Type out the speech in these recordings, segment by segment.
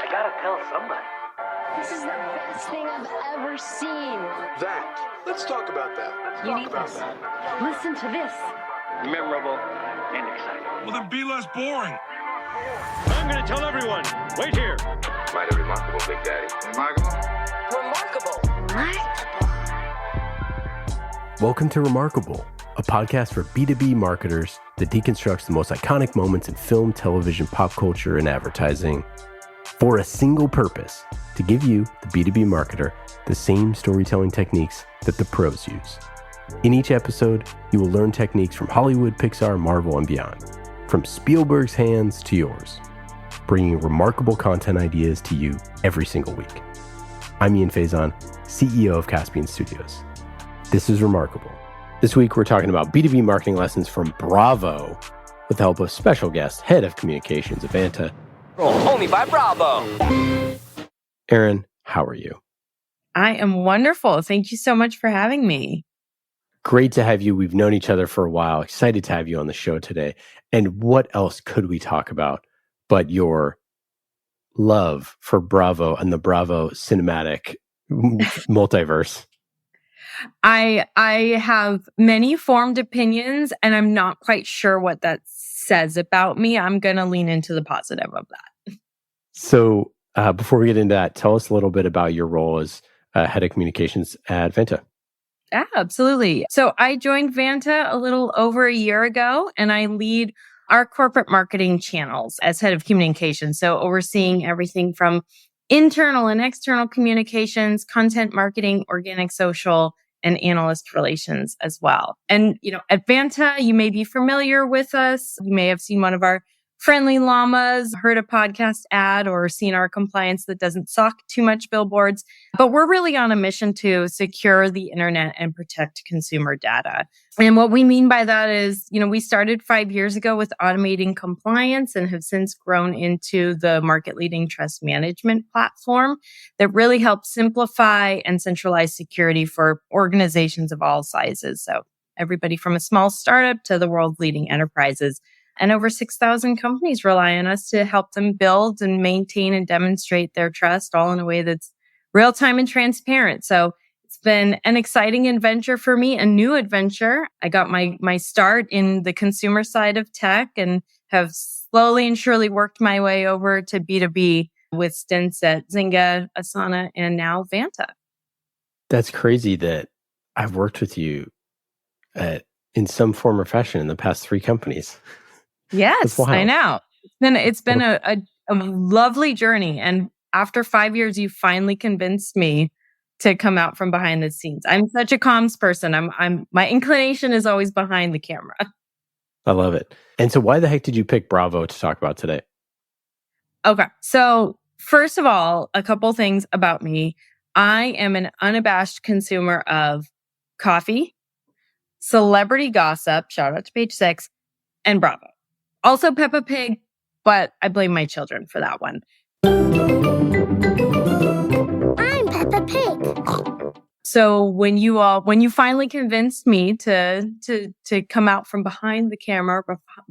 I gotta tell somebody. This is the best thing I've ever seen. That. Let's talk about that. You need this. Listen to this. Memorable and exciting. Well, then be less boring. I'm going to tell everyone. Wait here. Mighty remarkable, Big Daddy. Remarkable? Welcome to Remarkable, a podcast for B2B marketers that deconstructs the most iconic moments in film, television, pop culture, and advertising for a single purpose, to give you, the B2B marketer, the same storytelling techniques that the pros use. In each episode, you will learn techniques from Hollywood, Pixar, Marvel, and beyond, from Spielberg's hands to yours, bringing remarkable content ideas to you every single week. I'm Ian Faison, CEO of Caspian Studios. This is Remarkable. This week, we're talking about B2B marketing lessons from Bravo with the help of special guest, Head of Communications at Vanta. Only by Bravo. Erin, how are you? I am wonderful. Thank you so much for having me. Great to have you. We've known each other for a while. Excited to have you on the show today. And what else could we talk about but your love for Bravo and the Bravo cinematic multiverse? I have many formed opinions, and I'm not quite sure what that says about me. I'm going to lean into the positive of that. So before we get into that, tell us a little bit about your role as Head of Communications at Vanta. Yeah, absolutely. So I joined Vanta a little over a year ago, and I lead our corporate marketing channels as Head of Communications. So overseeing everything from internal and external communications, content marketing, organic social, and analyst relations as well. And, at Vanta, you may be familiar with us. You may have seen one of our friendly llamas, heard a podcast ad, or seen our compliance that doesn't suck too much billboards. But we're really on a mission to secure the internet and protect consumer data. And what we mean by that is, we started 5 years ago with automating compliance and have since grown into the market-leading trust management platform that really helps simplify and centralize security for organizations of all sizes. So everybody from a small startup to the world's leading enterprises. And over 6,000 companies rely on us to help them build and maintain and demonstrate their trust, all in a way that's real-time and transparent. So it's been an exciting adventure for me, a new adventure. I got my start in the consumer side of tech and have slowly and surely worked my way over to B2B with stints at Zynga, Asana, and now Vanta. That's crazy that I've worked with you in some form or fashion in the past 3 companies. Yes, I know. It's been a lovely journey. And after 5 years, you finally convinced me to come out from behind the scenes. I'm such a comms person. My inclination is always behind the camera. I love it. And so why the heck did you pick Bravo to talk about today? Okay. So first of all, a couple things about me. I am an unabashed consumer of coffee, celebrity gossip, shout out to Page 6, and Bravo. Also Peppa Pig, but I blame my children for that one. I'm Peppa Pig. So when you finally convinced me to come out from behind the camera,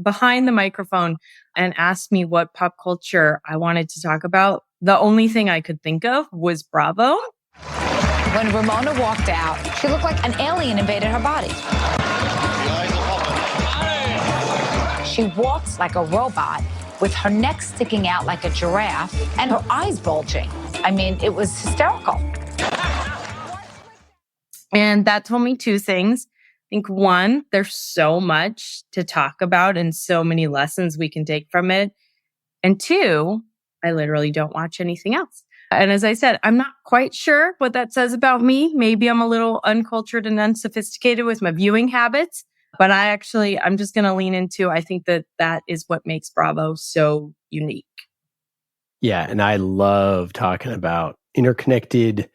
behind the microphone, and asked me what pop culture I wanted to talk about, the only thing I could think of was Bravo. When Ramona walked out, she looked like an alien invaded her body. She walks like a robot with her neck sticking out like a giraffe and her eyes bulging. I mean, it was hysterical. And that told me 2 things. I think 1, there's so much to talk about and so many lessons we can take from it. And 2, I literally don't watch anything else. And as I said, I'm not quite sure what that says about me. Maybe I'm a little uncultured and unsophisticated with my viewing habits. But I'm just going to lean into, I think that is what makes Bravo so unique. Yeah. And I love talking about interconnected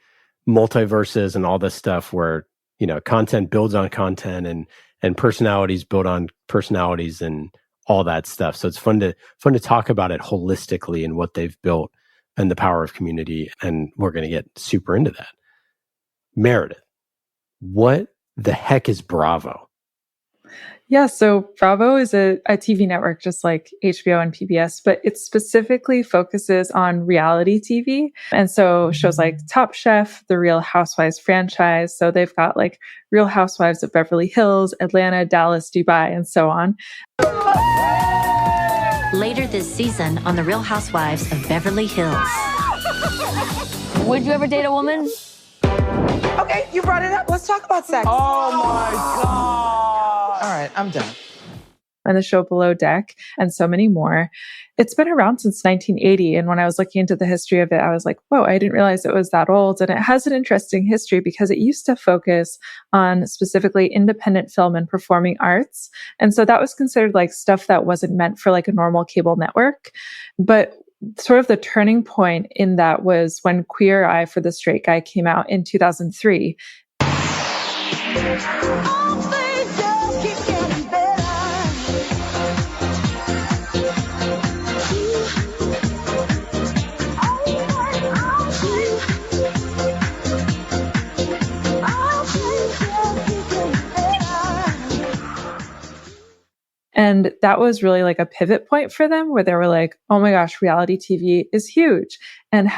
multiverses and all this stuff where, content builds on content and personalities build on personalities and all that stuff. So it's fun to talk about it holistically and what they've built and the power of community. And we're going to get super into that. Meredith, what the heck is Bravo? Yeah, so Bravo is a TV network just like HBO and PBS, but it specifically focuses on reality TV. And so shows like Top Chef, the Real Housewives franchise. So they've got like Real Housewives of Beverly Hills, Atlanta, Dallas, Dubai, and so on. Later this season on The Real Housewives of Beverly Hills. Would you ever date a woman? Okay, you brought it up. Let's talk about sex. Oh my God. All right, I'm done. And the show Below Deck, and so many more. It's been around since 1980. And when I was looking into the history of it, I was like, whoa, I didn't realize it was that old. And it has an interesting history because it used to focus on specifically independent film and performing arts. And so that was considered like stuff that wasn't meant for like a normal cable network. But sort of the turning point in that was when Queer Eye for the Straight Guy came out in 2003. And that was really like a pivot point for them where they were like, oh my gosh, reality TV is huge and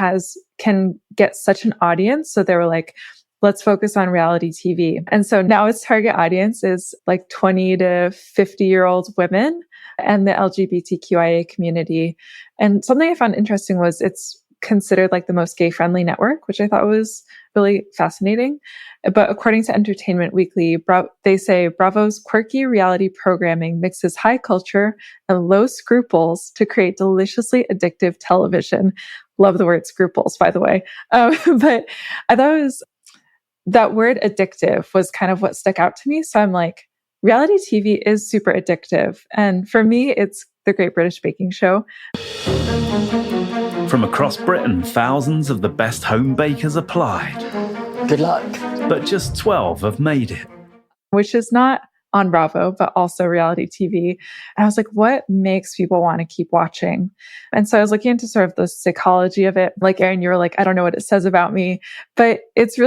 can get such an audience. So they were like, let's focus on reality TV. And so now its target audience is like 20 to 50-year-old women and the LGBTQIA community. And something I found interesting was it's considered like the most gay-friendly network, which I thought was really fascinating. But according to Entertainment Weekly, they say Bravo's quirky reality programming mixes high culture and low scruples to create deliciously addictive television. Love the word scruples, by the way. But I thought that word addictive was kind of what stuck out to me. So I'm like, reality TV is super addictive. And for me, it's the Great British Baking Show. From across Britain, thousands of the best home bakers applied. Good luck. But just 12 have made it. Which is not on Bravo, but also reality TV. And I was like, what makes people want to keep watching? And so I was looking into sort of the psychology of it. Like Erin, you were like, I don't know what it says about me, but it is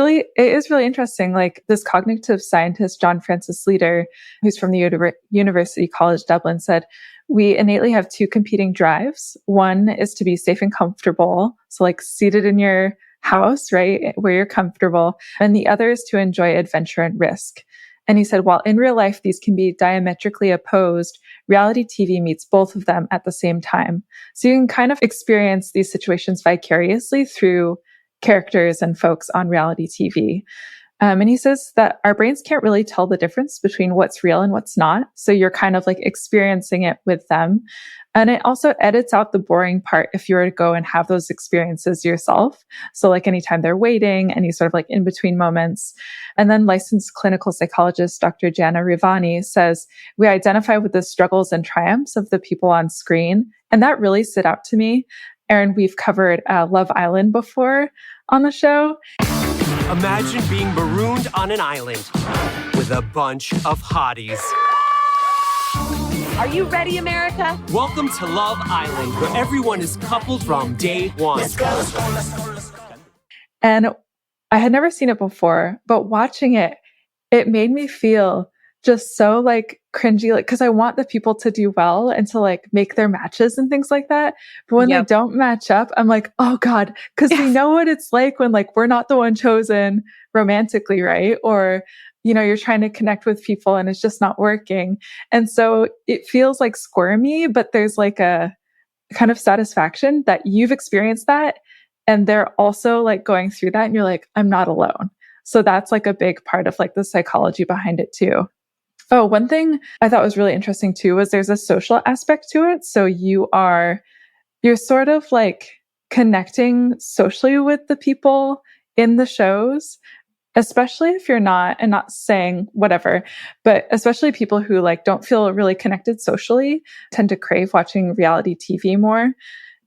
really interesting. Like this cognitive scientist, John Francis Leader, who's from the University College Dublin, said, we innately have two competing drives. One is to be safe and comfortable. So like seated in your house, right, where you're comfortable. And the other is to enjoy adventure and risk. And he said, while in real life, these can be diametrically opposed, reality TV meets both of them at the same time. So you can kind of experience these situations vicariously through characters and folks on reality TV. And he says that our brains can't really tell the difference between what's real and what's not. So you're kind of like experiencing it with them. And it also edits out the boring part if you were to go and have those experiences yourself. So like anytime they're waiting, any sort of like in between moments. And then licensed clinical psychologist, Dr. Jana Rivani says, we identify with the struggles and triumphs of the people on screen. And that really stood out to me. Erin, we've covered Love Island before on the show. Imagine being marooned on an island with a bunch of hotties. Are you ready, America? Welcome to Love Island, where everyone is coupled from day one. Let's go. And I had never seen it before, but watching it, it made me feel just so like cringy, like, cause I want the people to do well and to like make their matches and things like that. But when they don't match up, I'm like, oh God, cause we know what it's like when like, we're not the one chosen romantically, right? Or, you know, you're trying to connect with people and it's just not working. And so it feels like squirmy, but there's like a kind of satisfaction that you've experienced that. And they're also like going through that and you're like, I'm not alone. So that's like a big part of like the psychology behind it too. Oh, one thing I thought was really interesting too was there's a social aspect to it. So you're sort of like connecting socially with the people in the shows, especially if you're not, and not saying whatever, but especially people who like don't feel really connected socially tend to crave watching reality TV more.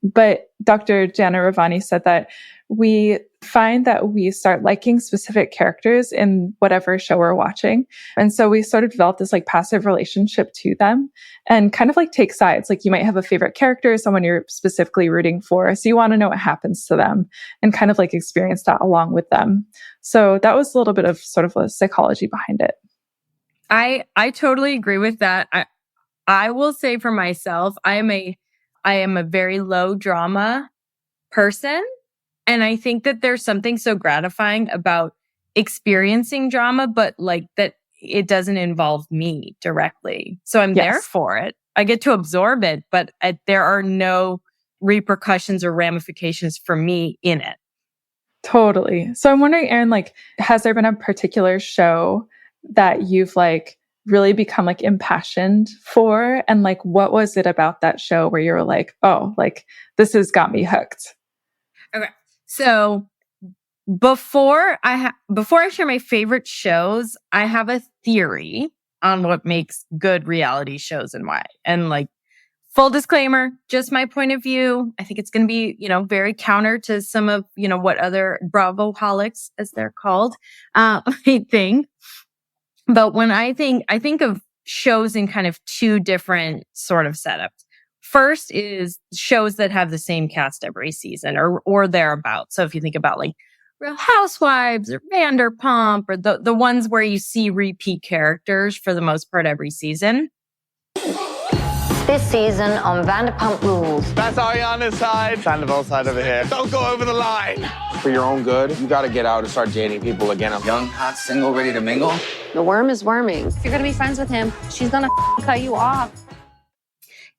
But Dr. Jana Ravani said that we find that we start liking specific characters in whatever show we're watching. And so we sort of develop this like passive relationship to them and kind of like take sides. Like you might have a favorite character, someone you're specifically rooting for. So you want to know what happens to them and kind of like experience that along with them. So that was a little bit of sort of a psychology behind it. I totally agree with that. I will say for myself, I am a very low drama person. And I think that there's something so gratifying about experiencing drama, but like that it doesn't involve me directly. So I'm there for it. I get to absorb it, but there are no repercussions or ramifications for me in it. Totally. So I'm wondering, Erin, like, has there been a particular show that you've like really become like impassioned for? And like, what was it about that show where you were like, oh, like this has got me hooked? Okay. So before I share my favorite shows, I have a theory on what makes good reality shows and why. And like, full disclaimer, just my point of view. I think it's going to be, very counter to some of, what other Bravo-holics, as they're called, I think. But when I think of shows in kind of two different sort of setups. First is shows that have the same cast every season or thereabouts. So if you think about like Real Housewives or Vanderpump or the ones where you see repeat characters for the most part every season. This season on Vanderpump Rules. That's Ariana's side. Sandoval's side over here. Don't go over the line. For your own good, you gotta get out and start dating people again. I'm young, hot, single, ready to mingle. The worm is worming. If you're gonna be friends with him, she's gonna cut you off.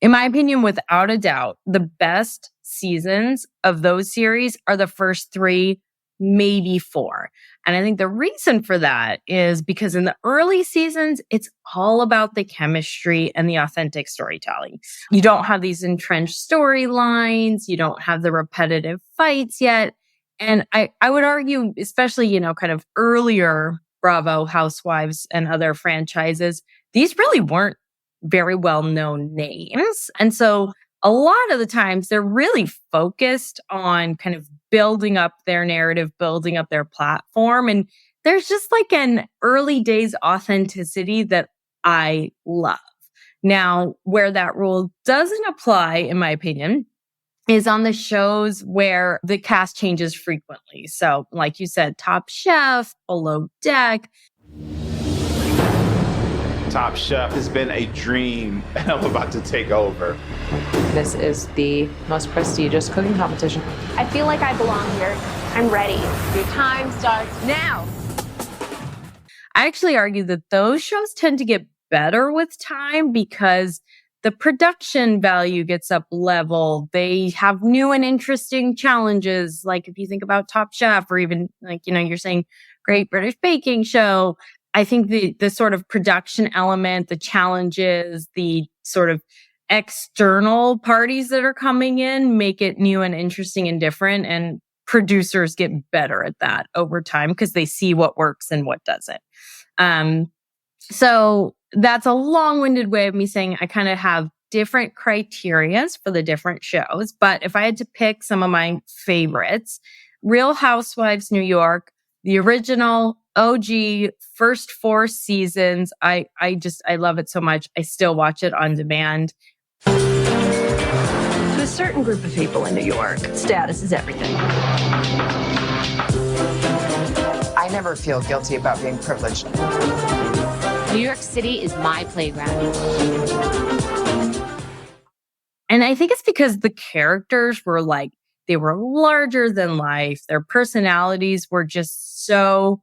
In my opinion, without a doubt, the best seasons of those series are the first 3, maybe 4. And I think the reason for that is because in the early seasons, it's all about the chemistry and the authentic storytelling. You don't have these entrenched storylines. You don't have the repetitive fights yet. And I would argue, especially, kind of earlier Bravo Housewives and other franchises, these really weren't very well-known names. And so a lot of the times they're really focused on kind of building up their narrative, building up their platform. And there's just like an early days authenticity that I love. Now, where that rule doesn't apply, in my opinion, is on the shows where the cast changes frequently. So like you said, Top Chef, Below Deck. Top Chef has been a dream, and I'm about to take over. This is the most prestigious cooking competition. I feel like I belong here. I'm ready. Your time starts now. I actually argue that those shows tend to get better with time because the production value gets up level. They have new and interesting challenges. Like if you think about Top Chef or even like, you're saying Great British Baking Show. I think the sort of production element, the challenges, the sort of external parties that are coming in make it new and interesting and different. And producers get better at that over time because they see what works and what doesn't. So that's a long-winded way of me saying I kind of have different criterias for the different shows. But if I had to pick some of my favorites, Real Housewives New York, the original OG first 4 seasons. I love it so much. I still watch it on demand. To a certain group of people in New York, status is everything. I never feel guilty about being privileged. New York City is my playground. And I think it's because the characters were like, they were larger than life. Their personalities were just so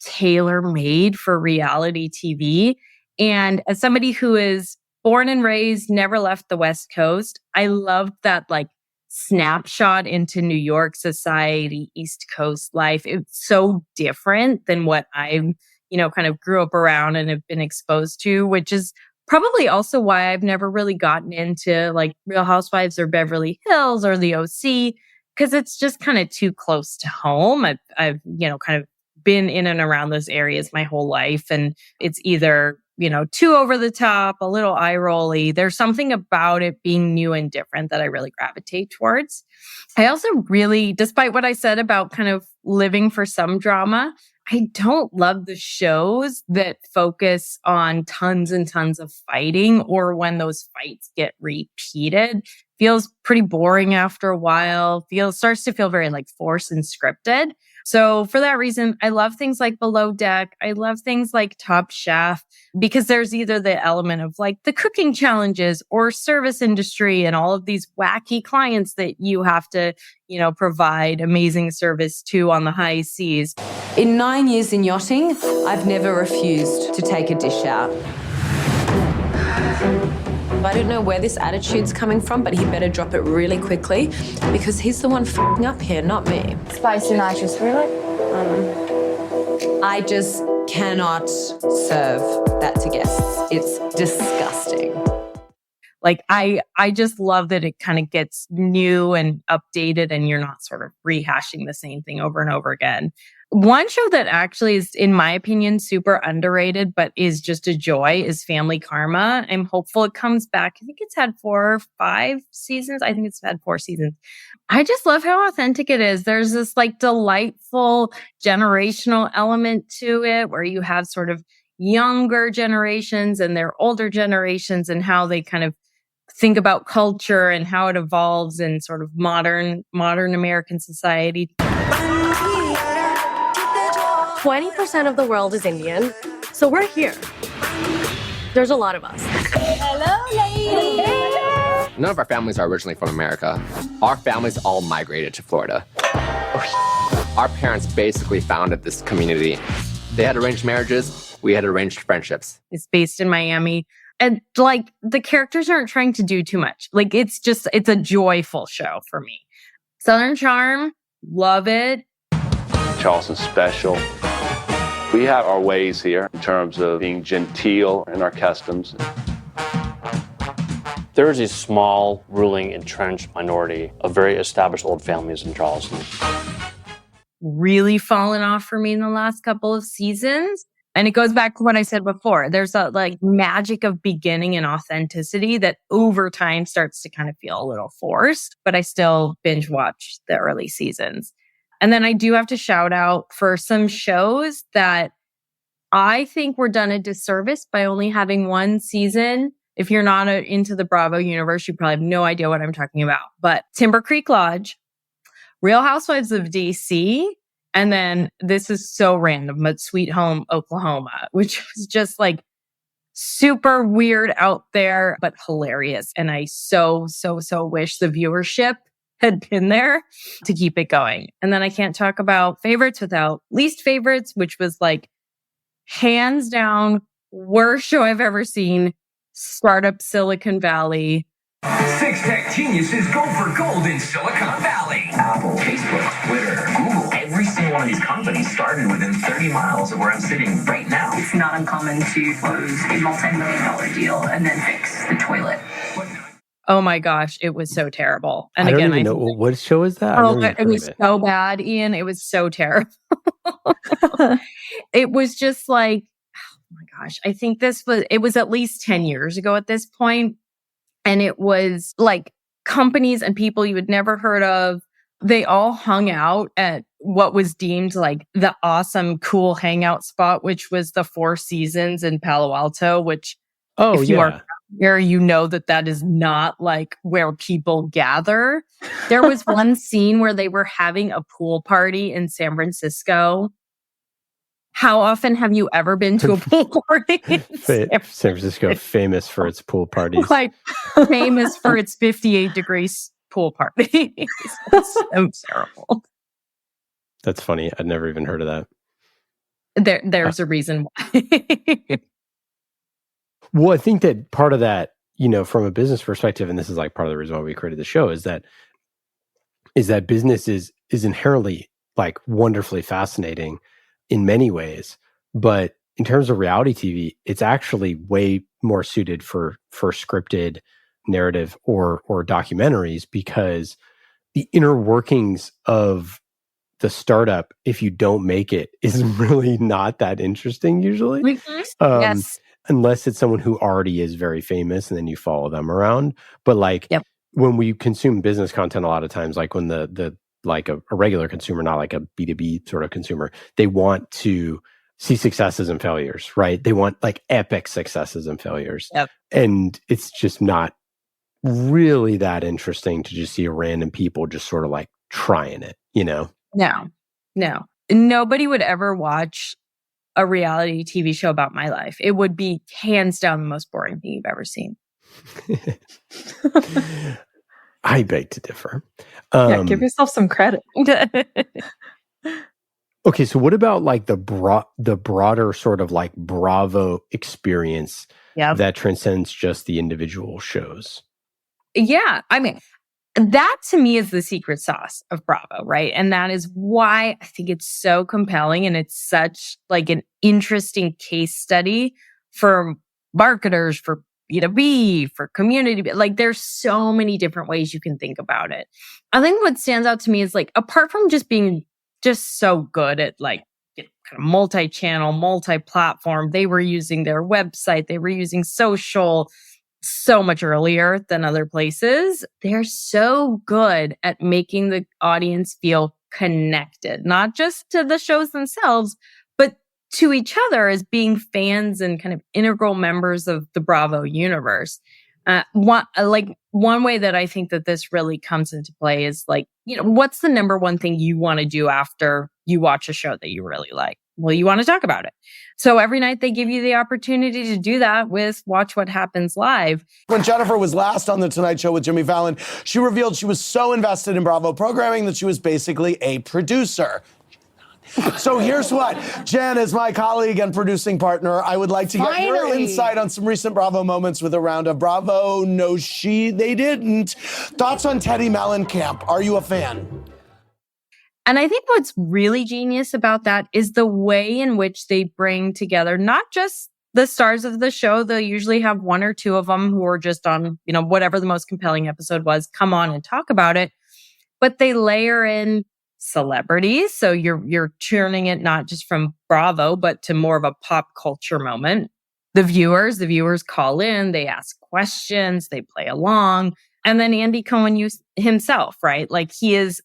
tailor-made for reality TV. And as somebody who is born and raised, never left the West Coast, I loved that like snapshot into New York society, East Coast life. It's so different than what I, kind of grew up around and have been exposed to, which is probably also why I've never really gotten into like Real Housewives or Beverly Hills or the OC, because it's just kind of too close to home. I've kind of been in and around those areas my whole life. And it's either, too over the top, a little eye rolly. There's something about it being new and different that I really gravitate towards. I also really, despite what I said about kind of living for some drama, I don't love the shows that focus on tons and tons of fighting or when those fights get repeated. Feels pretty boring after a while. Starts to feel very like forced and scripted. So for that reason, I love things like Below Deck. I love things like Top Chef because there's either the element of like the cooking challenges or service industry and all of these wacky clients that you have to, provide amazing service to on the high seas. In 9 years in yachting, I've never refused to take a dish out. I don't know where this attitude's coming from, but he better drop it really quickly because he's the one f***ing up here, not me. Spicy nitrous, really? I just cannot serve that to guests. It's disgusting. Like, I just love that it kind of gets new and updated and you're not sort of rehashing the same thing over and over again. One show that actually is, in my opinion, super underrated, but is just a joy is Family Karma. I'm hopeful it comes back. I think it's had 4 or 5 seasons. I think it's had 4 seasons. I just love how authentic it is. There's this like delightful generational element to it where you have sort of younger generations and their older generations and how they kind of think about culture and how it evolves in sort of modern American society. 20% of the world is Indian, so we're here. There's a lot of us. Hello, ladies. None of our families are originally from America. Our families all migrated to Florida. Our parents basically founded this community. They had arranged marriages. We had arranged friendships. It's based in Miami. And like the characters aren't trying to do too much. Like it's a joyful show for me. Southern Charm, love it. Charleston special. We have our ways here in terms of being genteel in our customs. There is a small, ruling, entrenched minority of very established old families in Charleston. Really fallen off for me in the last couple of seasons. And it goes back to what I said before. There's a like magic of beginning and authenticity that over time starts to kind of feel a little forced, but I still binge watch the early seasons. And then I do have to shout out for some shows that I think were done a disservice by only having 1 season. If you're not into the Bravo universe, you probably have no idea what I'm talking about. But Timber Creek Lodge, Real Housewives of DC, and then this is so random, but Sweet Home Oklahoma, which was just like super weird out there, but hilarious. And I so wish the viewership had been there to keep it going. And then I can't talk about favorites without least favorites, which was like hands down worst show I've ever seen. Startup Silicon Valley. 6 tech geniuses go for gold in Silicon Valley. Apple, Facebook, Twitter, Google. Every single one of these companies started within 30 miles of where I'm sitting right now. It's not uncommon to close a multi-million-dollar deal and then fix the toilet. Oh my gosh, it was so terrible. And I don't again, even know what show is that? Oh, it was so bad, Ian. It was so terrible. It was just like, oh my gosh. I think it was at least 10 years ago at this point. And it was like companies and people you had never heard of. They all hung out at what was deemed like the awesome, cool hangout spot, which was the Four Seasons in Palo Alto, which if you are here, you know that is not like where people gather. There was one scene where they were having a pool party in San Francisco. How often have you ever been to a pool party? San Francisco, famous for its pool parties. Like famous for its 58 degrees pool parties. It's so terrible. That's funny. I'd never even heard of that. There's a reason why. Well, I think that part of that, from a business perspective, and this is like part of the reason why we created the show, is that business is inherently like wonderfully fascinating in many ways, but in terms of reality TV, it's actually way more suited for scripted narrative or documentaries, because the inner workings of the startup, if you don't make it, is really not that interesting usually. Mm-hmm. Yes. Unless it's someone who already is very famous and then you follow them around. But like when we consume business content, a lot of times, like when the like a regular consumer, not like a B2B sort of consumer. They want to see successes and failures, right? They want like epic successes and failures. Yep. And it's just not really that interesting to just see random people just sort of like trying it, you know? No. Nobody would ever watch a reality TV show about my life. It would be hands down the most boring thing you've ever seen. I beg to differ. Give yourself some credit. Okay, so what about like the broader sort of like Bravo experience that transcends just the individual shows? Yeah, I mean, that to me is the secret sauce of Bravo, right? And that is why I think it's so compelling and it's such like an interesting case study for marketers, for B2B, for community. Like there's so many different ways you can think about it. I think what stands out to me is like, apart from just being just so good at like kind of multi-channel, multi-platform, they were using their website, they were using social so much earlier than other places. They're so good at making the audience feel connected, not just to the shows themselves, but to each other as being fans and kind of integral members of the Bravo universe. One way that I think that this really comes into play is like, what's the number one thing you want to do after you watch a show that you really like? Well, you want to talk about it. So every night they give you the opportunity to do that with Watch What Happens Live. When Jennifer was last on The Tonight Show with Jimmy Fallon, she revealed she was so invested in Bravo programming that she was basically a producer. So here's what, Jen, as my colleague and producing partner, I would like to get your insight on some recent Bravo moments with a round of Bravo, no, they didn't. Thoughts on Teddy Mellencamp? Are you a fan? And I think what's really genius about that is the way in which they bring together not just the stars of the show. They'll usually have one or two of them who are just on, whatever the most compelling episode was, come on and talk about it. But they layer in celebrities. So you're turning it not just from Bravo, but to more of a pop culture moment. The viewers call in, they ask questions, they play along. And then Andy Cohen himself, right? Like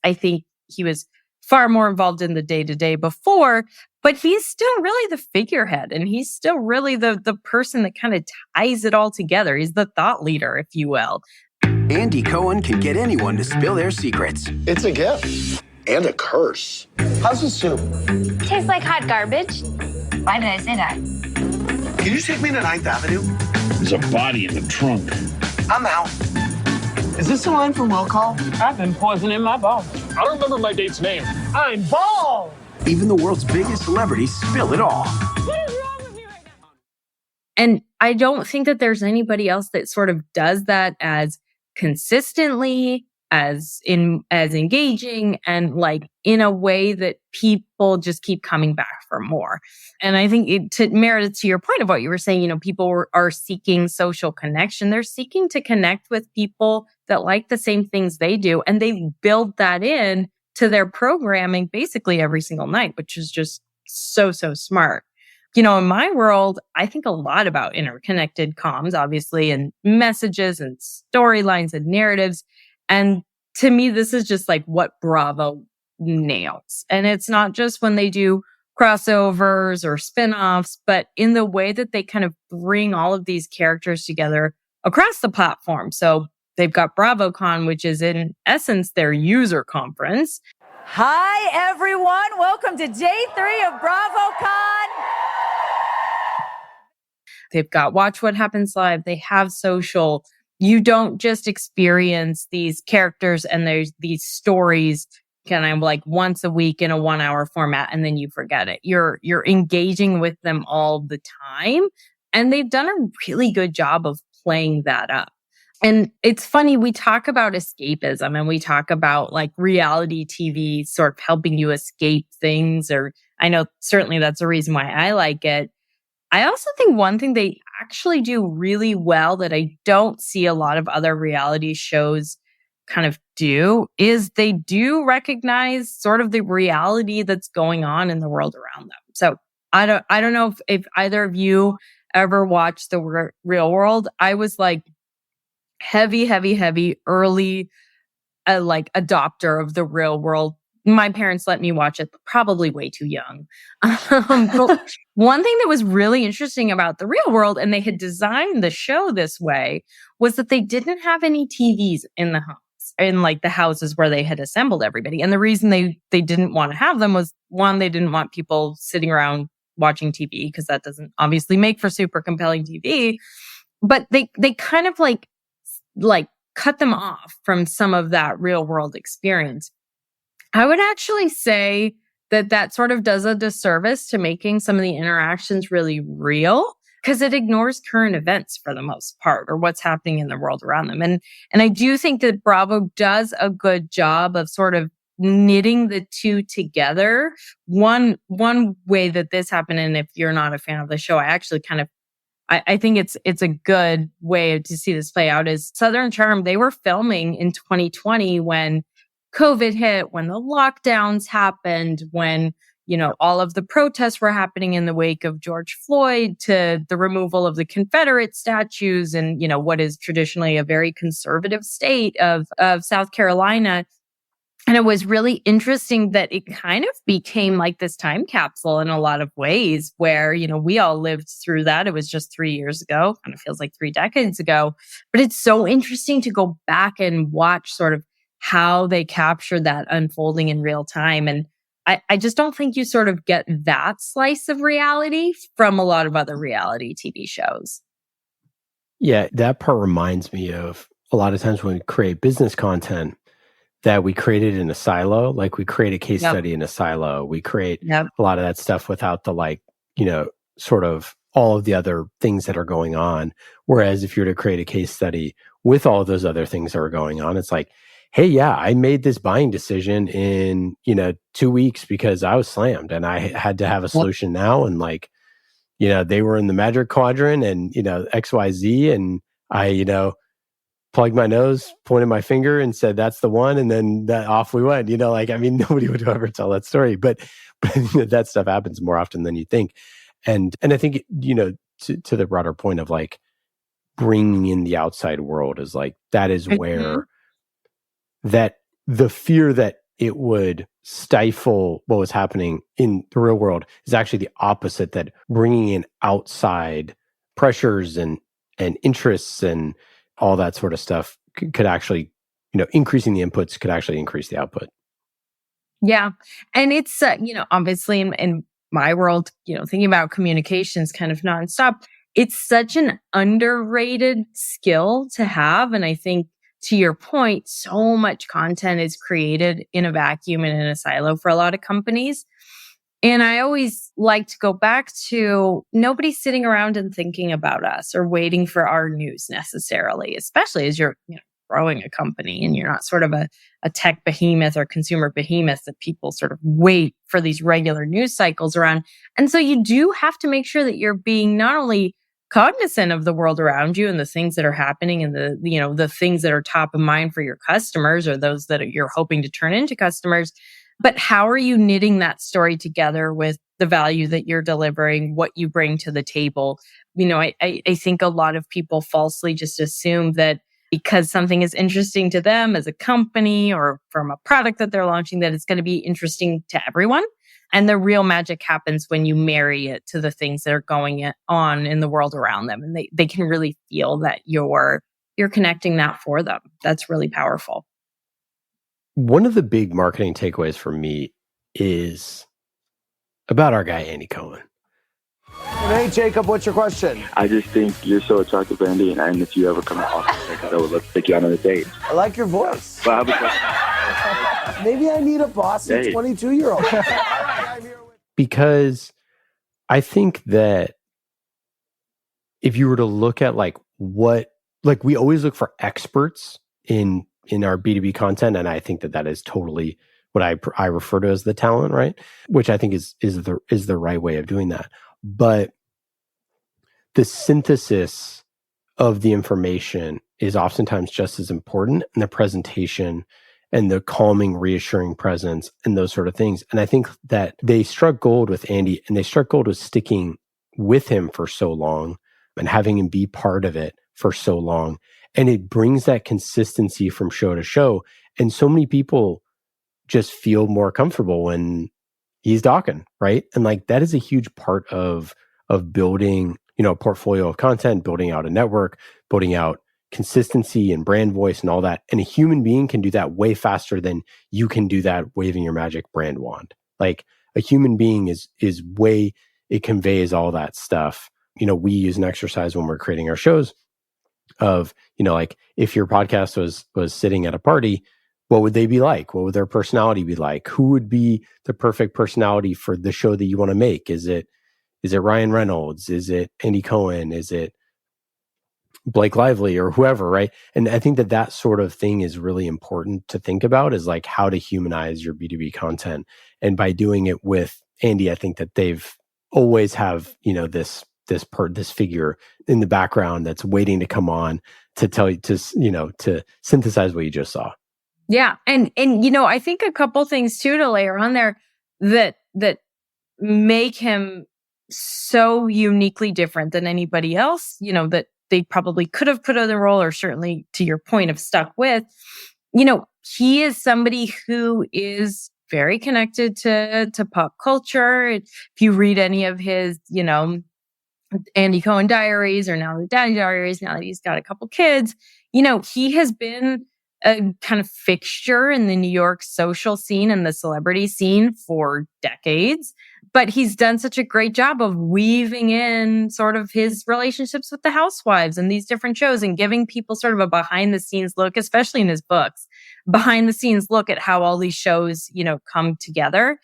I think he was far more involved in the day-to-day before, but he's still really the figurehead and he's still really the person that kind of ties it all together. He's the thought leader, if you will. Andy Cohen can get anyone to spill their secrets. It's a gift and a curse. How's the soup? Tastes like hot garbage. Why did I say that? Can you take me to 9th Avenue? There's a body in the trunk. I'm out. Is this a line from Will Call? I've been poisoning my balls. I don't remember my date's name. I'm bald! Even the world's biggest celebrities spill it all. What is wrong with you right now? And I don't think that there's anybody else that sort of does that as consistently, as engaging, and like in a way that people just keep coming back for more. And I think to your point of what you were saying, people are seeking social connection. They're seeking to connect with people that like the same things they do. And they build that in to their programming basically every single night, which is just so smart. In my world, I think a lot about interconnected comms, obviously, and messages and storylines and narratives. And to me, this is just like what Bravo nails. And it's not just when they do crossovers or spinoffs, but in the way that they kind of bring all of these characters together across the platform. So they've got BravoCon, which is in essence their user conference. Hi, everyone. Welcome to day 3 of BravoCon. They've got Watch What Happens Live. They have social. You don't just experience these characters and there's these stories kind of like once a week in a 1-hour format and then you forget it. You're engaging with them all the time. And they've done a really good job of playing that up. And it's funny, we talk about escapism and we talk about like reality TV sort of helping you escape things, or I know certainly that's a reason why I like it. I also think one thing they actually do really well that I don't see a lot of other reality shows kind of do is they do recognize sort of the reality that's going on in the world around them. So I don't know if either of you ever watched The Real World. I was like heavy early a like adopter of the real world. My parents let me watch it, probably way too young. But one thing that was really interesting about the real world, and they had designed the show this way, was that they didn't have any TVs in the house, in like the houses where they had assembled everybody. And the reason they didn't want to have them was, one, they didn't want people sitting around watching TV, because that doesn't obviously make for super compelling TV. But they kind of like cut them off from some of that real world experience. I would actually say that sort of does a disservice to making some of the interactions really real, because it ignores current events for the most part, or what's happening in the world around them. And I do think that Bravo does a good job of sort of knitting the two together. One way that this happened, and if you're not a fan of the show, I actually kind of I think it's a good way to see this play out, is Southern Charm. They were filming in 2020 when COVID hit, when the lockdowns happened, when, you know, all of the protests were happening in the wake of George Floyd, to the removal of the Confederate statues, and, you know, what is traditionally a very conservative state of South Carolina. And it was really interesting that it kind of became like this time capsule in a lot of ways, where, you know, we all lived through that. It was just 3 years ago. Kind of feels like 3 decades ago. But it's so interesting to go back and watch sort of how they captured that unfolding in real time. And I just don't think you sort of get that slice of reality from a lot of other reality TV shows. Yeah, that part reminds me of a lot of times when we create business content, that we create it in a silo. Like, we create a case study in a silo. We create a lot of that stuff without the, like, you know, sort of all of the other things that are going on. Whereas if you're to create a case study with all of those other things that are going on, it's like, hey, yeah, I made this buying decision in, you know, 2 weeks because I was slammed and I had to have a solution now. And, like, you know, they were in the magic quadrant and, you know, XYZ. And I, you know, plugged my nose, pointed my finger and said, that's the one. And then off we went, you know, like, I mean, nobody would ever tell that story, but that stuff happens more often than you think. And I think, you know, to the broader point of, like, bringing in the outside world is, like, that is where that the fear that it would stifle what was happening in the real world is actually the opposite, that bringing in outside pressures and interests and all that sort of stuff could actually, you know, increasing the inputs could actually increase the output. Yeah. And it's, you know, obviously in my world, you know, thinking about communications kind of nonstop, it's such an underrated skill to have. And I think, to your point, so much content is created in a vacuum and in a silo for a lot of companies. And I always like to go back to, nobody's sitting around and thinking about us or waiting for our news necessarily, especially as you're, you know, growing a company and you're not sort of a tech behemoth or consumer behemoth that people sort of wait for these regular news cycles around. And so you do have to make sure that you're being not only cognizant of the world around you and the things that are happening and the, you know, the things that are top of mind for your customers or those that you're hoping to turn into customers, but how are you knitting that story together with the value that you're delivering, what you bring to the table? You know, I think a lot of people falsely just assume that because something is interesting to them as a company or from a product that they're launching, that it's going to be interesting to everyone. And the real magic happens when you marry it to the things that are going on in the world around them. And they can really feel that you're connecting that for them. That's really powerful. One of the big marketing takeaways for me is about our guy, Andy Cohen. Hey, Jacob, what's your question? I just think you're so attractive, Andy, and if you ever come to office, I would love to take you out on a date. I like your voice. But I have a question. Maybe I need a bossy 22-year-old. Because I think that if you were to look at, like, what, like, we always look for experts in our B2B content, and I think that is totally what I refer to as the talent, right? Which I think is the right way of doing that. But the synthesis of the information is oftentimes just as important, and the presentation and the calming, reassuring presence and those sort of things. And I think that they struck gold with Andy, and they struck gold with sticking with him for so long and having him be part of it for so long. And it brings that consistency from show to show. And so many people just feel more comfortable when he's talking, right? And like that is a huge part of building, a portfolio of content, building out a network, building out consistency and brand voice and all that. And a human being can do that way faster than you can do that waving your magic brand wand. Like a human being is way, it conveys all that stuff. We use an exercise when we're creating our shows of, like if your podcast was sitting at a party, what would they be like? What would their personality be like? Who would be the perfect personality for the show that you want to make? Is it Ryan Reynolds? Is it Andy Cohen? Is it Blake Lively or whoever, right? And I think that sort of thing is really important to think about, is like how to humanize your B2B content. And by doing it with Andy, I think that they've always have, this figure in the background that's waiting to come on to tell you to synthesize what you just saw. Yeah. And I think a couple things too to layer on there that make him so uniquely different than anybody else, that they probably could have put in the role, or certainly to your point have stuck with. He is somebody who is very connected to pop culture. If you read any of his, Andy Cohen diaries, or now the Daddy diaries, now that he's got a couple kids, he has been a kind of fixture in the New York social scene and the celebrity scene for decades. But he's done such a great job of weaving in sort of his relationships with the housewives and these different shows, and giving people sort of a behind the scenes look, especially in his books, behind the scenes look at how all these shows, come together.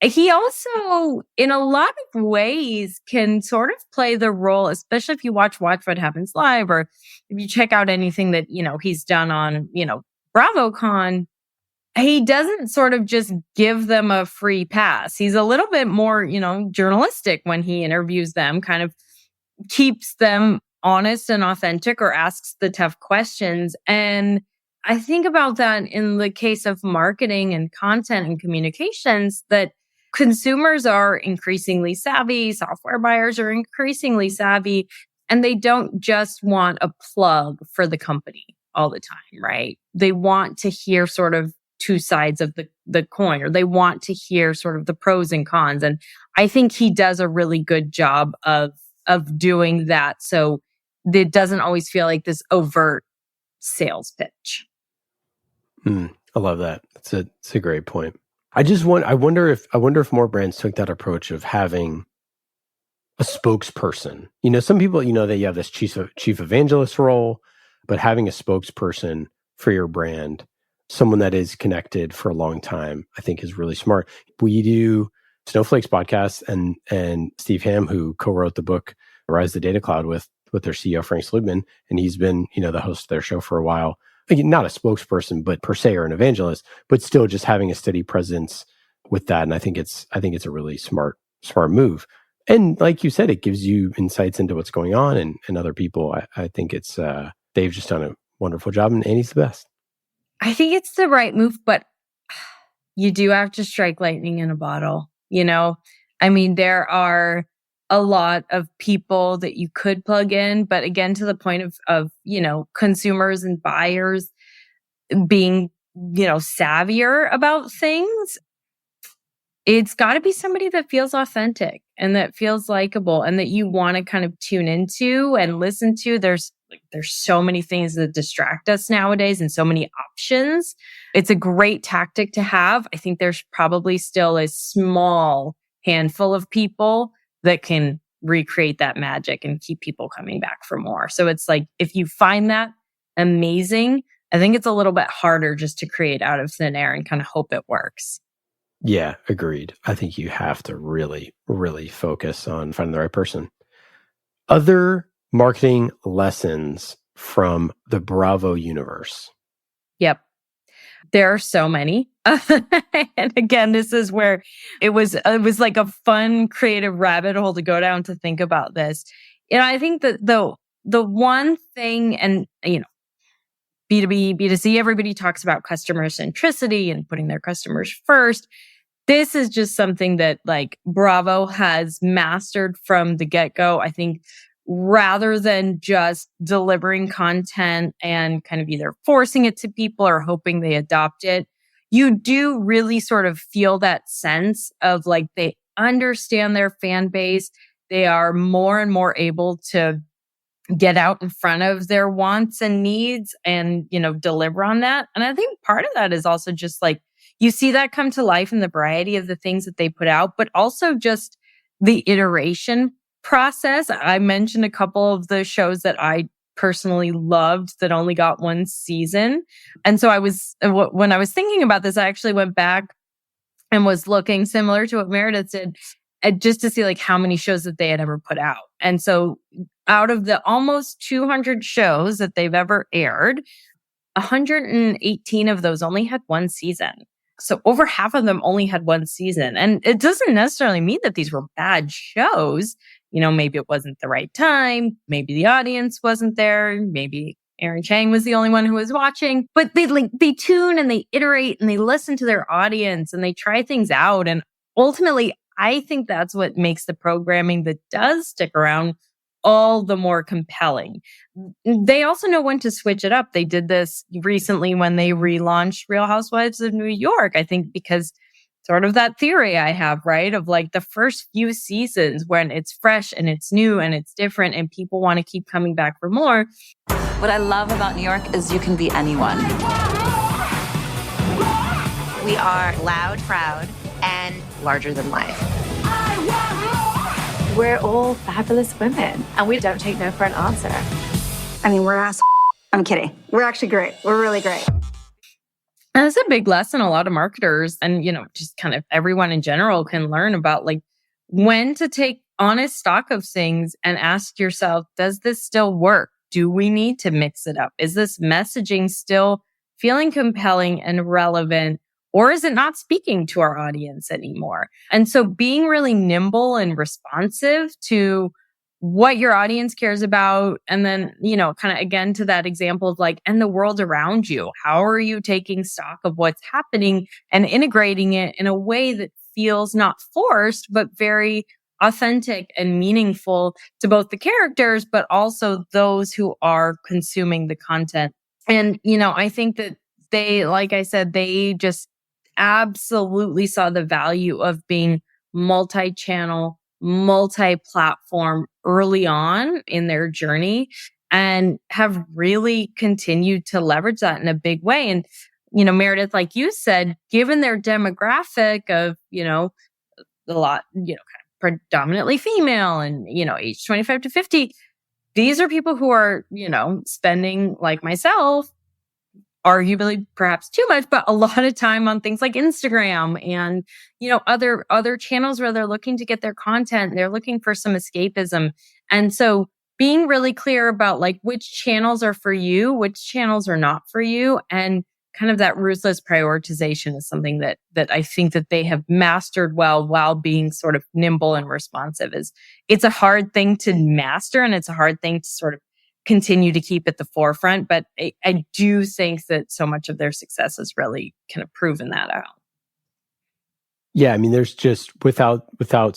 He also, in a lot of ways, can sort of play the role, especially if you watch What Happens Live, or if you check out anything that, he's done on, BravoCon. He doesn't sort of just give them a free pass. He's a little bit more, journalistic when he interviews them, kind of keeps them honest and authentic, or asks the tough questions. And I think about that in the case of marketing and content and communications, that consumers are increasingly savvy, software buyers are increasingly savvy, and they don't just want a plug for the company all the time, right? They want to hear sort of two sides of the coin, or they want to hear sort of the pros and cons. And I think he does a really good job of doing that, so it doesn't always feel like this overt sales pitch. I love that. It's a great point. I wonder if more brands took that approach of having a spokesperson. Some people, that you have this chief evangelist role, but having a spokesperson for your brand, someone that is connected for a long time, I think is really smart. We do Snowflake's podcast, and Steve Hamm, who co-wrote the book Rise the Data Cloud with their CEO Frank Slootman, and he's been, the host of their show for a while. Not a spokesperson, but per se, or an evangelist, but still just having a steady presence with that. And I think it's a really smart move. And like you said, it gives you insights into what's going on and other people. I think it's they've just done a wonderful job, and Andy's the best. I think it's the right move, but you do have to strike lightning in a bottle. There are a lot of people that you could plug in, but again, to the point of consumers and buyers being, savvier about things, it's got to be somebody that feels authentic and that feels likable and that you want to kind of tune into and listen to. There's so many things that distract us nowadays and so many options. It's a great tactic to have. I think there's probably still a small handful of people that can recreate that magic and keep people coming back for more. So it's like, if you find that amazing, I think it's a little bit harder just to create out of thin air and kind of hope it works. Yeah, agreed. I think you have to really, really focus on finding the right person. Other marketing lessons from the Bravo universe. Yep. There are so many. And again, this is where it was like a fun, creative rabbit hole to go down to think about this. I think that the one thing, and B2B, B2C, everybody talks about customer centricity and putting their customers first. This is just something that like Bravo has mastered from the get-go. I think rather than just delivering content and kind of either forcing it to people or hoping they adopt it. You do really sort of feel that sense of like they understand their fan base. They are more and more able to get out in front of their wants and needs and, deliver on that. And I think part of that is also just like you see that come to life in the variety of the things that they put out, but also just the iteration process. I mentioned a couple of the shows that I personally loved that only got one season. And so when I was thinking about this, I actually went back and was looking similar to what Meredith did, just to see like how many shows that they had ever put out. And so out of the almost 200 shows that they've ever aired, 118 of those only had one season. So over half of them only had one season. And it doesn't necessarily mean that these were bad shows. Maybe it wasn't the right time. Maybe the audience wasn't there. Maybe Erin Cheng was the only one who was watching. But they tune and they iterate and they listen to their audience and they try things out. And ultimately, I think that's what makes the programming that does stick around all the more compelling. They also know when to switch it up. They did this recently when they relaunched Real Housewives of New York, I think because sort of that theory I have, right? Of like the first few seasons when it's fresh and it's new and it's different and people want to keep coming back for more. What I love about New York is you can be anyone. We are loud, proud, and larger than life. We're all fabulous women, and we don't take no for an answer. I mean, we're ass. I'm kidding. We're actually great. We're really great. And that's a big lesson a lot of marketers and, just kind of everyone in general can learn about like when to take honest stock of things and ask yourself, does this still work? Do we need to mix it up? Is this messaging still feeling compelling and relevant? Or is it not speaking to our audience anymore? And so being really nimble and responsive to what your audience cares about. And then, kind of again to that example of like, and the world around you. How are you taking stock of what's happening and integrating it in a way that feels not forced, but very authentic and meaningful to both the characters, but also those who are consuming the content. And, I think that they, like I said, they just absolutely saw the value of being multi-channel, multi-platform early on in their journey and have really continued to leverage that in a big way. And, Meredith, like you said, given their demographic of, a lot, kind of predominantly female and, age 25 to 50, these are people who are, spending, like myself, arguably perhaps too much, but a lot of time on things like Instagram and, other channels where they're looking to get their content. They're looking for some escapism. And so being really clear about like which channels are for you, which channels are not for you, and kind of that ruthless prioritization is something that I think that they have mastered well while being sort of nimble and responsive. It's a hard thing to master and it's a hard thing to sort of continue to keep at the forefront. But I do think that so much of their success has really kind of proven that out. Yeah, I mean, there's just without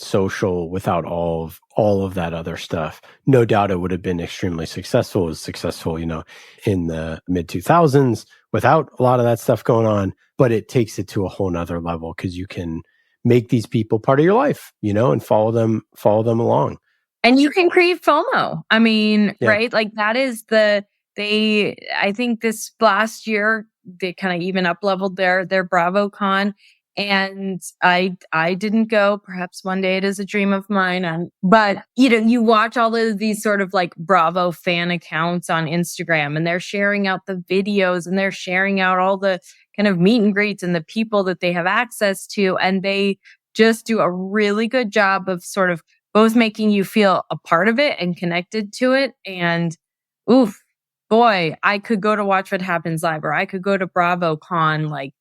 social, without all of that other stuff, no doubt it would have been extremely successful. It was successful, in the mid 2000s without a lot of that stuff going on. But it takes it to a whole nother level because you can make these people part of your life, and follow them along. And you can create FOMO. I mean, right? Like that is I think this last year, they kind of even up-leveled their BravoCon. And I didn't go. Perhaps one day it is a dream of mine. But, you watch all of these sort of like Bravo fan accounts on Instagram and they're sharing out the videos and they're sharing out all the kind of meet and greets and the people that they have access to. And they just do a really good job of sort of both making you feel a part of it and connected to it. And oof, boy, I could go to Watch What Happens Live or I could go to BravoCon. Like,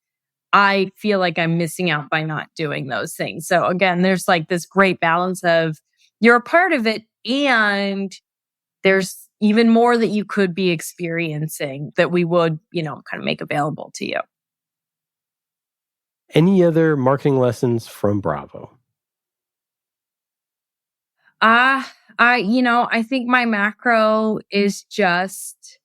I feel like I'm missing out by not doing those things. So again, there's like this great balance of you're a part of it and there's even more that you could be experiencing that we would, kind of make available to you. Any other marketing lessons from Bravo? I think my macro is just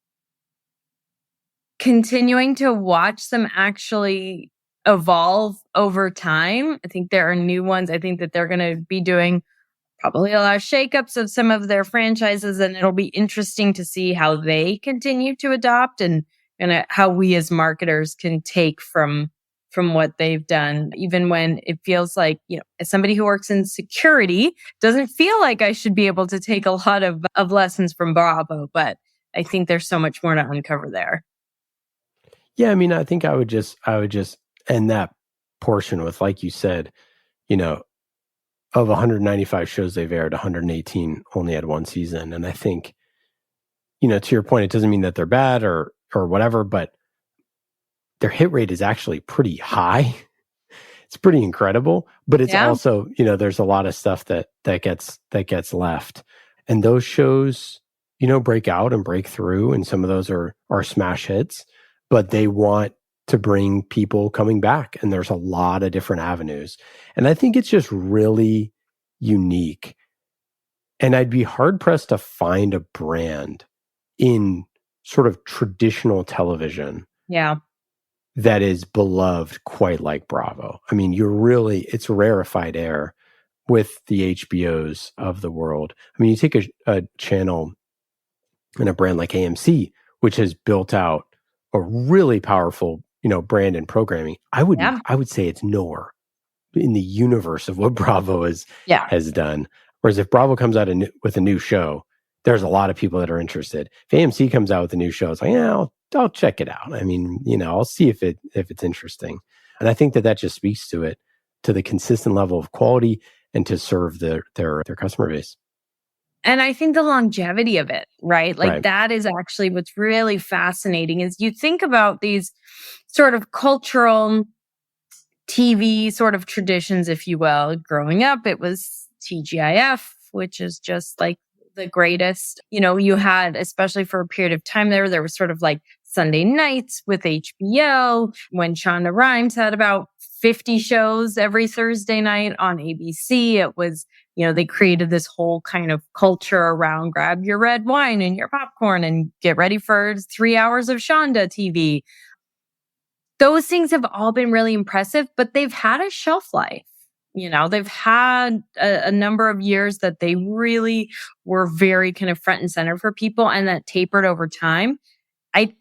continuing to watch them actually evolve over time. I think there are new ones. I think that they're going to be doing probably a lot of shakeups of some of their franchises, and it'll be interesting to see how they continue to adopt and how we as marketers can take from what they've done, even when it feels like, as somebody who works in security, doesn't feel like I should be able to take a lot of lessons from Bravo, but I think there's so much more to uncover there. Yeah, I mean, I think I would just end that portion with, like you said, of 195 shows they've aired, 118 only had one season. And I think, to your point, it doesn't mean that they're bad or whatever, but their hit rate is actually pretty high. It's pretty incredible, but it's also, there's a lot of stuff that gets left. And those shows, break out and break through, and some of those are smash hits, but they want to bring people coming back, and there's a lot of different avenues. And I think it's just really unique. And I'd be hard pressed to find a brand in sort of traditional television that is beloved quite like Bravo. I mean, it's rarefied air with the HBOs of the world. I mean, you take a channel and a brand like AMC, which has built out a really powerful, brand and programming. I would say it's nowhere in the universe of what Bravo has done. Whereas if Bravo comes out with a new show, there's a lot of people that are interested. If AMC comes out with a new show, it's like, I'll check it out. I mean, I'll see if it's interesting. And I think that just speaks to it, to the consistent level of quality and to serve their customer base. And I think the longevity of it, right? That is actually what's really fascinating is you think about these sort of cultural TV sort of traditions, if you will. Growing up, it was TGIF, which is just like the greatest. You had, especially for a period of time there was sort of like Sunday nights with HBO when Shonda Rhimes had about 50 shows every Thursday night on ABC. It was, they created this whole kind of culture around grab your red wine and your popcorn and get ready for 3 hours of Shonda TV. Those things have all been really impressive, but they've had a shelf life. They've had a number of years that they really were very kind of front and center for people, and that tapered over time.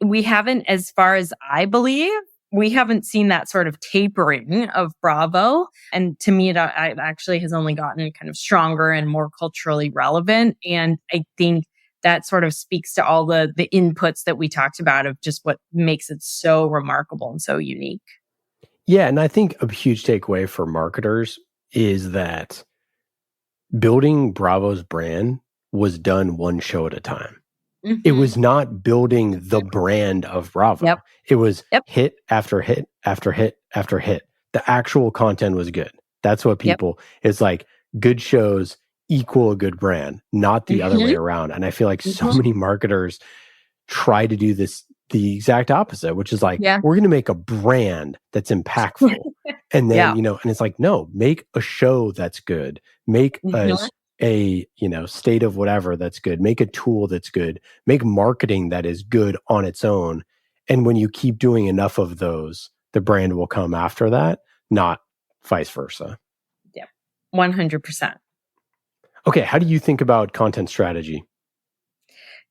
We haven't, as far as I believe, we haven't seen that sort of tapering of Bravo. And to me, it actually has only gotten kind of stronger and more culturally relevant. And I think that sort of speaks to all the inputs that we talked about of just what makes it so remarkable and so unique. Yeah, and I think a huge takeaway for marketers is that building Bravo's brand was done one show at a time. Mm-hmm. It was not building the brand of Bravo. Yep. It was hit after hit after hit after hit. The actual content was good. That's what people, it's like good shows equal a good brand, not the other way around. And I feel like so many marketers try to do this, the exact opposite, which is like, we're going to make a brand that's impactful. And then, and it's like, no, make a show that's good. Make a state of whatever that's good. Make a tool that's good. Make marketing that is good on its own. And when you keep doing enough of those, the brand will come after that, not vice versa. Yeah, 100%. Okay, how do you think about content strategy?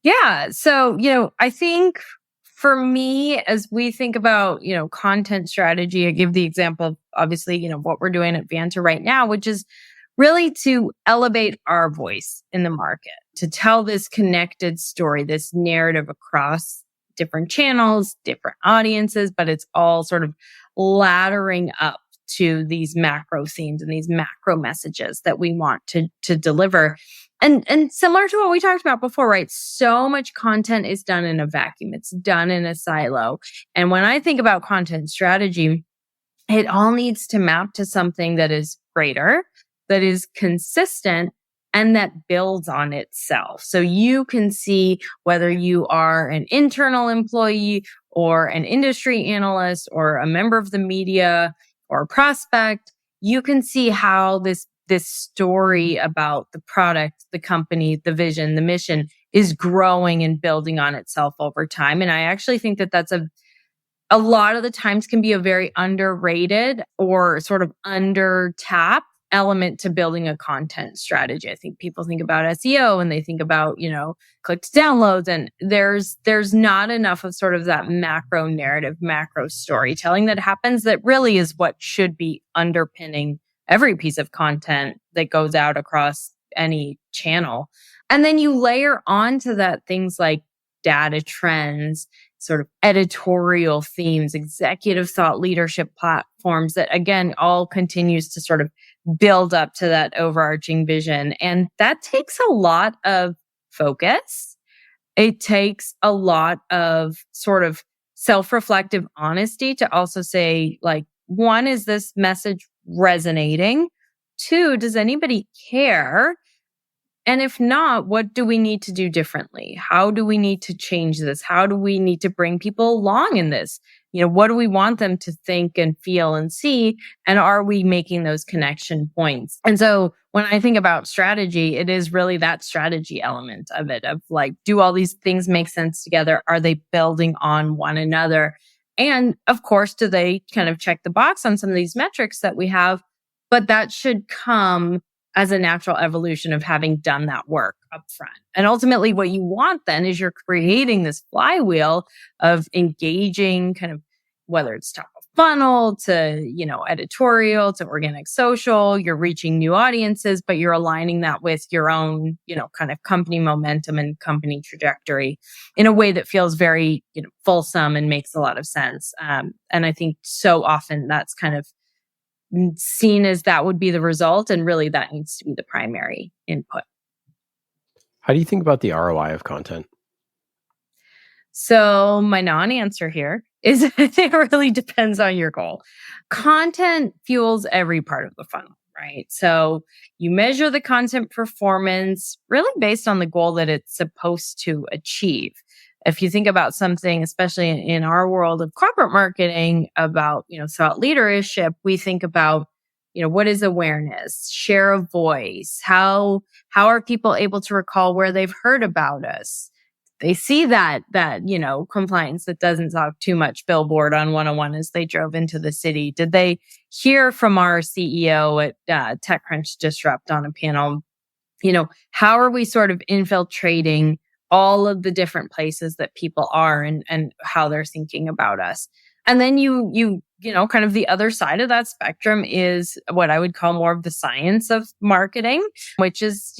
Yeah, so, I think for me, as we think about, content strategy, I give the example of obviously, what we're doing at Vanta right now, which is really to elevate our voice in the market, to tell this connected story, this narrative across different channels, different audiences, but it's all sort of laddering up to these macro themes and these macro messages that we want to deliver. And similar to what we talked about before, right? So much content is done in a vacuum. It's done in a silo. And when I think about content strategy, it all needs to map to something that is greater, that is consistent, and that builds on itself. So you can see whether you are an internal employee or an industry analyst or a member of the media or a prospect, you can see how this this story about the product, the company, the vision, the mission is growing and building on itself over time. And I actually think that that's a lot of the times can be a very underrated or sort of under tapped element to building a content strategy. I think people think about SEO and they think about, click to downloads, and there's not enough of sort of that macro narrative, macro storytelling that happens that really is what should be underpinning every piece of content that goes out across any channel. And then you layer onto that things like data trends, sort of editorial themes, executive thought leadership platforms that, again, all continues to sort of build up to that overarching vision. And that takes a lot of focus. It takes a lot of sort of self-reflective honesty to also say, like, one, is this message resonating? Two, does anybody care? And if not, what do we need to do differently? How do we need to change this? How do we need to bring people along in this? What do we want them to think and feel and see? And are we making those connection points? And so when I think about strategy, it is really that strategy element of it, of like, do all these things make sense together? Are they building on one another? And of course, do they kind of check the box on some of these metrics that we have? But that should come as a natural evolution of having done that work up front. And ultimately what you want then is you're creating this flywheel of engaging, kind of, whether it's top of funnel to, editorial to organic social, you're reaching new audiences, but you're aligning that with your own, kind of company momentum and company trajectory in a way that feels very, fulsome and makes a lot of sense. And I think so often that's kind of seen as that would be the result, and really that needs to be the primary input. How do you think about the ROI of content? So my non-answer here is it really depends on your goal. Content fuels every part of the funnel, right? So you measure the content performance really based on the goal that it's supposed to achieve. If you think about something, especially in our world of corporate marketing, about, thought leadership, we think about, what is awareness, share of voice? How are people able to recall where they've heard about us? They see that, compliance that doesn't talk too much billboard on 101 as they drove into the city. Did they hear from our CEO at TechCrunch Disrupt on a panel? How are we sort of infiltrating all of the different places that people are and how they're thinking about us? And then you kind of the other side of that spectrum is what I would call more of the science of marketing, which is,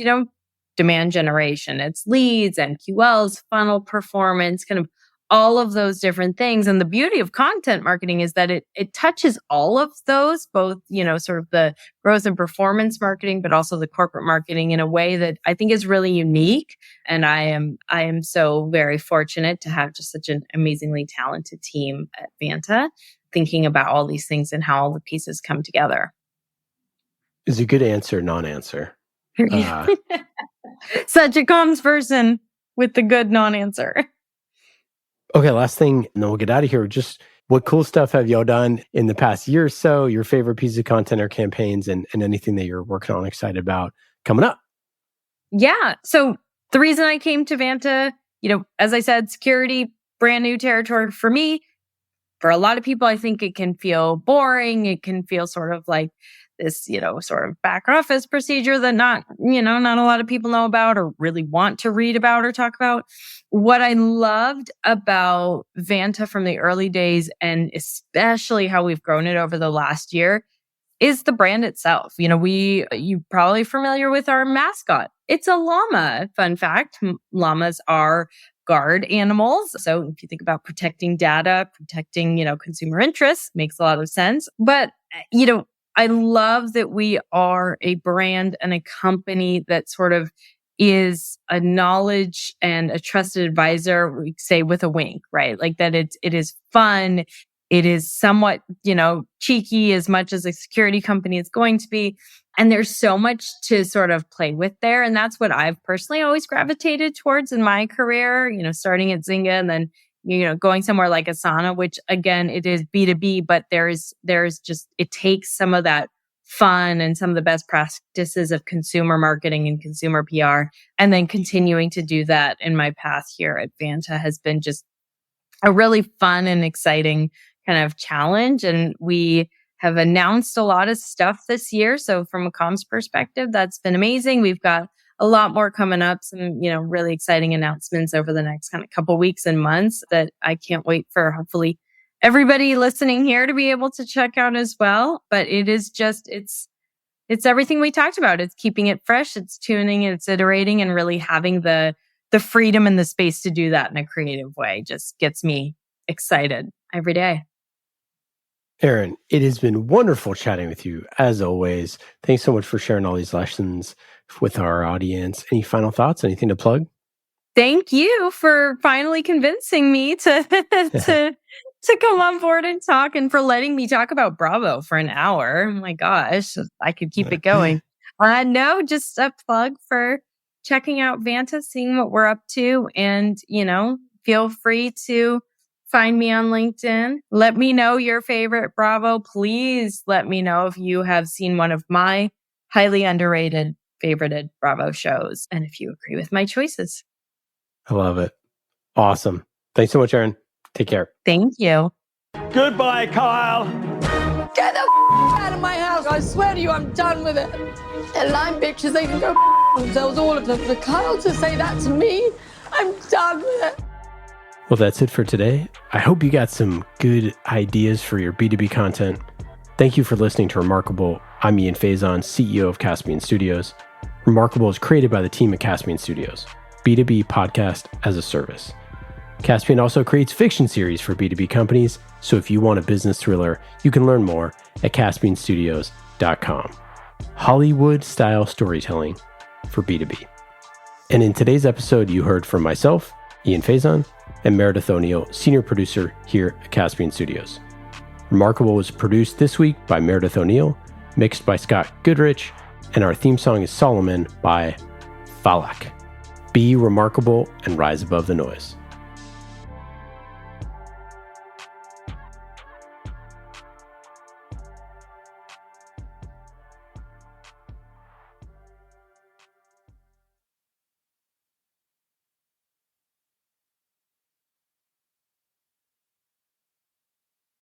demand generation. It's leads, MQLs, funnel performance, kind of all of those different things. And the beauty of content marketing is that it touches all of those, both, sort of the growth and performance marketing, but also the corporate marketing in a way that I think is really unique. And I am so very fortunate to have just such an amazingly talented team at Vanta thinking about all these things and how all the pieces come together. Is a good answer, non-answer. Such a comms person with the good non-answer. Okay, last thing, and then we'll get out of here. Just what cool stuff have y'all done in the past year or so? Your favorite piece of content or campaigns, and anything that you're working on, excited about coming up? Yeah. So the reason I came to Vanta, as I said, security, brand new territory for me. For a lot of people, I think it can feel boring. It can feel sort of like this, sort of back office procedure that not a lot of people know about or really want to read about or talk about. What I loved about Vanta from the early days, and especially how we've grown it over the last year, is the brand itself. You're probably familiar with our mascot. It's a llama. Fun fact, llamas are guard animals. So if you think about protecting data, protecting, consumer interests, makes a lot of sense. But, I love that we are a brand and a company that sort of is a knowledge and a trusted advisor, we say with a wink, right? Like that it is fun. It is somewhat, cheeky as much as a security company is going to be. And there's so much to sort of play with there. And that's what I've personally always gravitated towards in my career, starting at Zynga and then, going somewhere like Asana, which again, it is B2B, but there's just, it takes some of that fun and some of the best practices of consumer marketing and consumer PR. And then continuing to do that in my path here at Vanta has been just a really fun and exciting kind of challenge. And we have announced a lot of stuff this year. So from a comms perspective, that's been amazing. We've got a lot more coming up, some, really exciting announcements over the next kind of couple weeks and months that I can't wait for hopefully everybody listening here to be able to check out as well. But it is just, it's everything we talked about. It's keeping it fresh, it's tuning, it's iterating, and really having the freedom and the space to do that in a creative way just gets me excited every day. Erin, it has been wonderful chatting with you as always. Thanks so much for sharing all these lessons with our audience. Any final thoughts? Anything to plug? Thank you for finally convincing me to come on board and talk, and for letting me talk about Bravo for an hour. Oh my gosh, I could keep it going. No, just a plug for checking out Vanta, seeing what we're up to, and, feel free to find me on LinkedIn. Let me know your favorite Bravo. Please let me know if you have seen one of my highly underrated, favorited Bravo shows, and if you agree with my choices. I love it. Awesome. Thanks so much, Erin. Take care. Thank you. Goodbye, Kyle. Get the out of my house. I swear to you, I'm done with it. They're lying bitches. They can go themselves, all of them. For Kyle to say that to me, I'm done with it. Well, that's it for today. I hope you got some good ideas for your B2B content. Thank you for listening to Remarkable. I'm Ian Faison, CEO of Caspian Studios. Remarkable is created by the team at Caspian Studios, B2B podcast as a service. Caspian also creates fiction series for B2B companies, so if you want a business thriller, you can learn more at caspianstudios.com. Hollywood-style storytelling for B2B. And in today's episode, you heard from myself, Ian Faison, and Meredith O'Neill, senior producer here at Caspian Studios. Remarkable was produced this week by Meredith O'Neill, mixed by Scott Goodrich, and our theme song is Solomon by Falak. Be remarkable and rise above the noise.